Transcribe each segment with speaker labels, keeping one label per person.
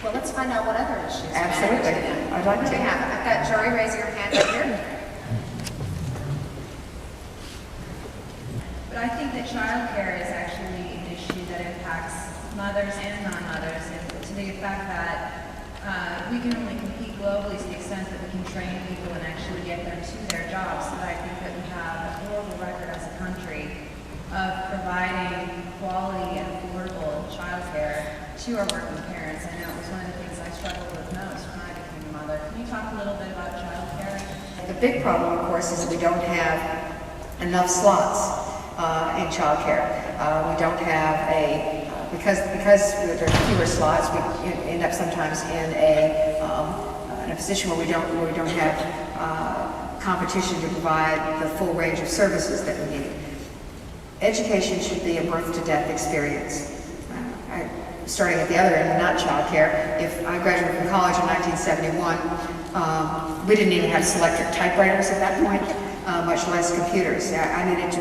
Speaker 1: Well, let's find out what other issues.
Speaker 2: Absolutely. I'd like to.
Speaker 1: I've got Jory raising her hand up here.
Speaker 3: But I think that childcare is actually an issue that impacts mothers and non-mothers, and to the fact that we can only compete globally to the extent that we can train people and actually get them to their jobs. So I think that we have a horrible record as a country of providing quality and affordable childcare to our working parents. I know it was one of the things I struggled with most when I became a mother. Can you talk a little bit about childcare?
Speaker 2: The big problem, of course, is that we don't have enough slots in childcare. We don't have because there are fewer slots, we end up sometimes in a position where we don't have competition to provide the full range of services that we need. Education should be a birth to death experience. Starting at the other end, not childcare. If I graduated from college in 1971, we didn't even have selectric typewriters at that point, much less computers. I needed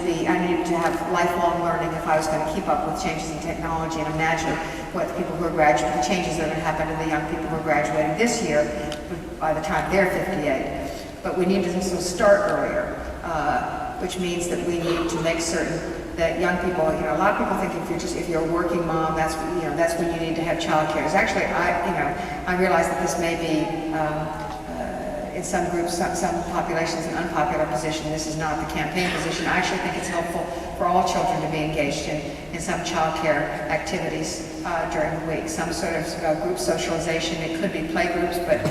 Speaker 2: to have lifelong learning if I was going to keep up with changes in technology and imagine what the people who are graduating, the changes that are going to happen to the young people who are graduating this year by the time they're 58. But we need to also start earlier, which means that we need to make certain that young people, a lot of people think if you're a working mom, that's when you need to have childcare. Actually, I realize that this may be in some groups, some populations, an unpopular position. This is not the campaign position. I actually think it's helpful for all children to be engaged in some childcare activities during the week. Some sort of group socialization. It could be play groups, but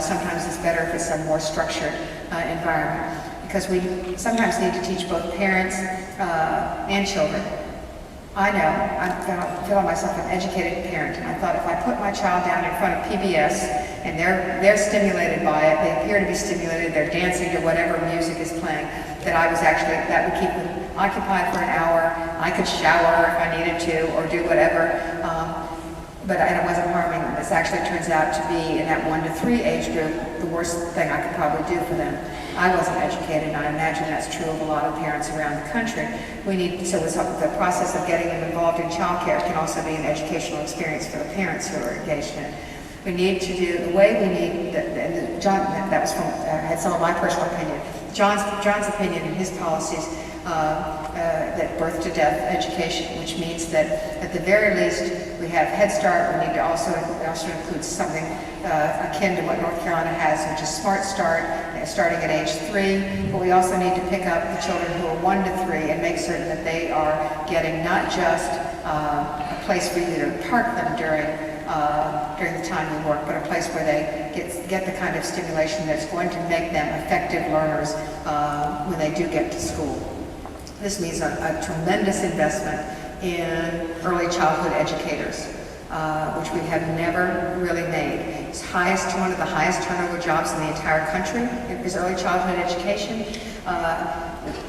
Speaker 2: sometimes it's better if it's a more structured environment. Because we sometimes need to teach both parents and children. I know, I feel myself an educated parent, and I thought if I put my child down in front of PBS and they're stimulated by it, they appear to be stimulated, they're dancing to whatever music is playing, that would keep them occupied for an hour. I could shower if I needed to or do whatever, but it wasn't harming them. This actually turns out to be, in that 1 to 3 age group, the worst thing I could probably do for them. I wasn't educated, and I imagine that's true of a lot of parents around the country. So the process of getting them involved in childcare can also be an educational experience for the parents who are engaged in it. We need to do the way we need, and John, that was from, had some of my personal opinion. John's opinion and his policies, that birth to death education, which means that at the very least we have Head Start. We need to also include something akin to what North Carolina has, which is Smart Start, starting at age 3. But we also need to pick up the children who are 1 to 3 and make certain that they are getting not just a place for you to park them during the time you work, but a place where they get the kind of stimulation that's going to make them effective learners when they do get to school. This means a tremendous investment in early childhood educators, which we have never really made. It's one of the highest turnover jobs in the entire country is early childhood education.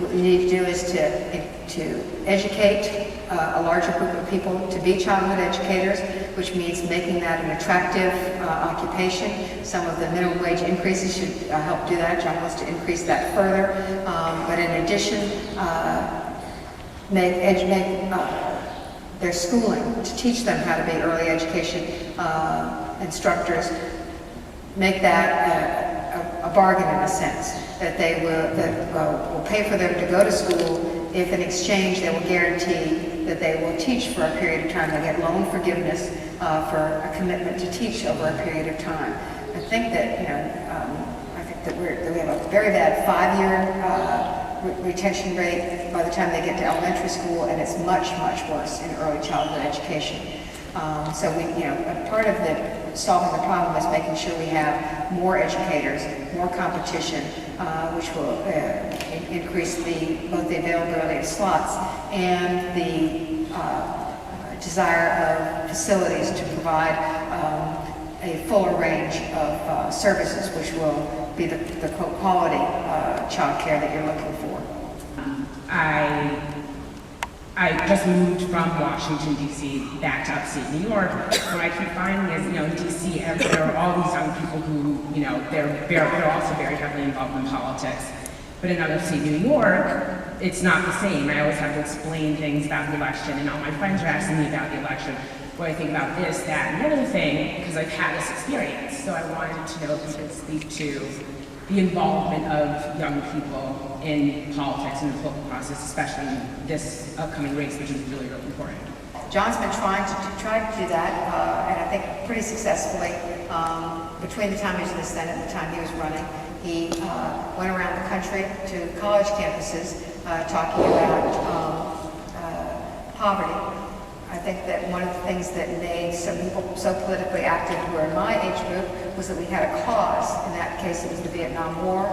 Speaker 2: What we need to do is to educate a larger group of people to be childhood educators, which means making that an attractive occupation. Some of the minimum wage increases should help do that. John wants to increase that further. But in addition, make their schooling to teach them how to be early education instructors, make that a bargain in a sense, that will pay for them to go to school if in exchange they will guarantee that they will teach for a period of time. They get loan forgiveness for a commitment to teach over a period of time. I think that we have a very bad 5-year retention rate by the time they get to elementary school, and it's much, much worse in early childhood education. So part of solving the problem is making sure we have more educators, more competition, which will increase both the availability of slots and the desire of facilities to provide a fuller range of services, which will be the quality child care that you're looking for.
Speaker 4: I just moved from Washington, D.C. back to upstate New York. What I keep finding is, in D.C. there are all these young people who, they're also very heavily involved in politics. But in upstate New York, it's not the same. I always have to explain things about the election, and all my friends are asking me about the election. what I think about this, that, and the other thing, because I've had this experience, so I wanted to know if you could speak to the involvement of young people in politics and the political process, especially in this upcoming race, which is really, really important.
Speaker 2: John's been trying to do that, and I think pretty successfully. Between the time he was in the Senate and the time he was running, he went around the country to college campuses talking about poverty. I think that one of the things that made some people so politically active who were in my age group was that we had a cause. In that case, it was the Vietnam War,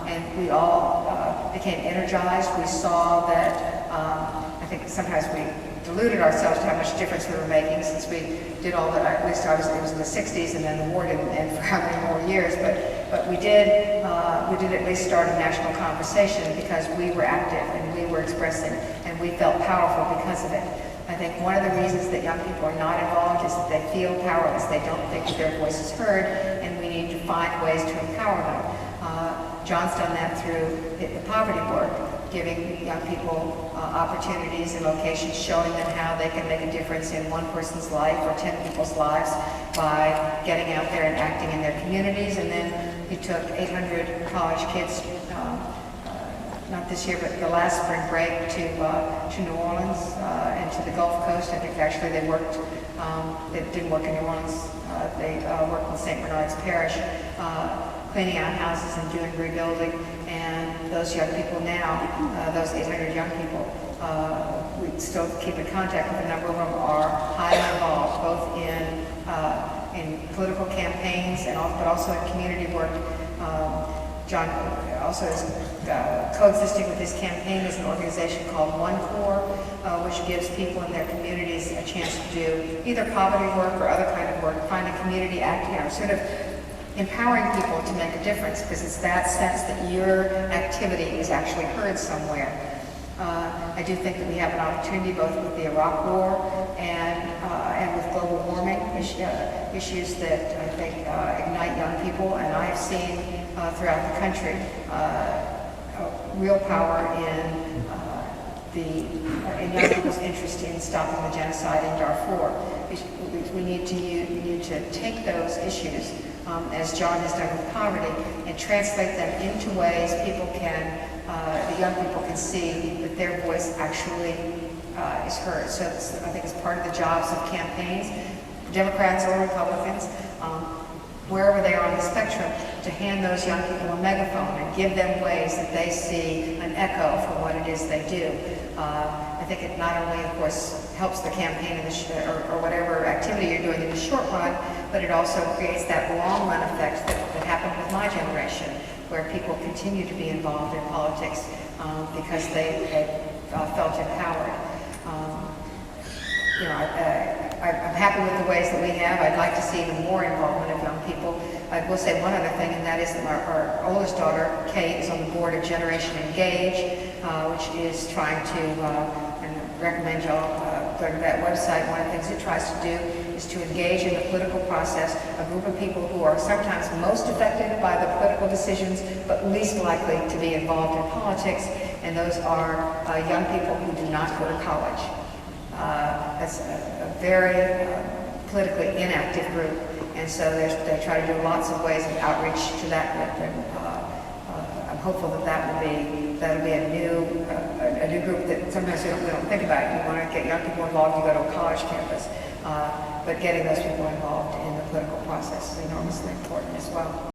Speaker 2: and we all became energized. We saw that, I think sometimes we deluded ourselves to how much difference we were making, since we did all that. At least it was in the 60s, and then the war didn't end for how many more years, but we did at least start a national conversation because we were active and we were expressing, and we felt powerful because of it. I think one of the reasons that young people are not involved is that they feel powerless. They don't think that their voice is heard, and we need to find ways to empower them. John's done that through the poverty work, giving young people opportunities and locations, showing them how they can make a difference in one person's life or 10 people's lives by getting out there and acting in their communities. And then he took 800 college kids, not this year, but the last spring break, to New Orleans and to the Gulf Coast. I think actually they worked, they didn't work in New Orleans, they worked in St. Bernard's Parish, cleaning out houses and doing rebuilding. And those young people now, those 800 young people, we still keep in contact with. A number of them are highly involved, both in political campaigns and but also in community work. John also is coexisting with his campaign is an organization called One Core, which gives people in their communities a chance to do either poverty work or other kind of work, find a community acting out, sort of empowering people to make a difference, because it's that sense that your activity is actually heard somewhere. I do think that we have an opportunity both with the Iraq War and with global warming issues that I think ignite young people, and I have seen throughout the country real power in young people's interest in stopping the genocide in Darfur. We need to take those issues, as John has done with poverty, and translate them into ways people can, the young people can see that their voice actually is heard. So I think it's part of the jobs of campaigns, Democrats or Republicans, wherever they are on the spectrum, to hand those young people a megaphone and give them ways that they see an echo for what it is they do. I think it not only, of course, helps the campaign in or whatever activity you're doing in the short run, but it also creates that long run effect that happened with my generation, where people continue to be involved in politics because they felt empowered. I'm happy with the ways that we have. I'd like to see even more involvement of young people. I will say one other thing, and that is that our oldest daughter, Kate, is on the board of Generation Engage, which is trying to, and I recommend y'all go to that website. One of the things it tries to do is to engage in the political process a group of people who are sometimes most affected by the political decisions, but least likely to be involved in politics, and those are young people who do not go to college. That's a very politically inactive group, and so they try to do lots of ways of outreach to that group, and I'm hopeful that'll be a new group that sometimes we don't think about. You want to get young people involved, you go to a college campus, but getting those people involved in the political process is enormously important as well.